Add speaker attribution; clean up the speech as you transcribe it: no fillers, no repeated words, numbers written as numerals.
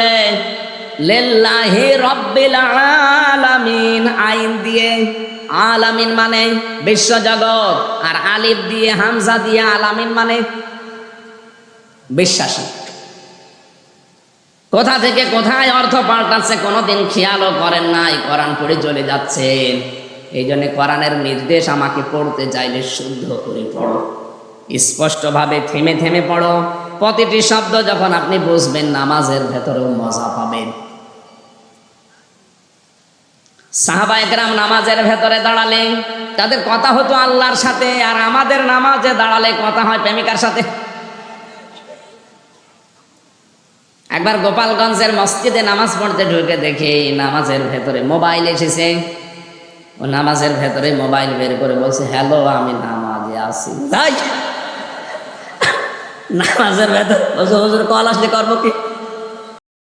Speaker 1: বলে লিল্লাহি রাব্বিল আলামিন, আইন দিয়ে, আলামিন মানে বিশ্বজগৎ, আর আলিফ দিয়ে হামজা দিয়ে আলামিন মানে বিশ্বাসী। কোথা থেকে কোথায় অর্থ পাল্টাচ্ছে কোনোদিন খেয়ালও করেন নাই, কোরআন পড়ে চলে যাচ্ছেন। এই জন্য কোরআনের নির্দেশ আমাকে পড়তে চাইলে শুদ্ধ করে পড়ো, স্পষ্টভাবে থেমে থেমে পড়ো। প্রতিটি শব্দ যখন আপনি বুঝবেন, নামাজের ভেতরেও মজা পাবেন। সাহাবায়ে কেরাম নামাজের ভেতরে দাঁড়ালে তাদের কথা হতো আল্লাহর সাথে, আর আমাদের নামাজে দাঁড়ালে কথা হয় প্রেমিকার সাথে। একবার গোপালগঞ্জের মসজিদে নামাজ পড়তে ঢুকে দেখি নামাজের ভেতরে মোবাইল এসেছে। ও নামাজের ভেতরে মোবাইল বের করে বলছে, হ্যালো আমি নামাজে আছি। নামাজের ভেতর হুজুর কল আসলে করবো কি?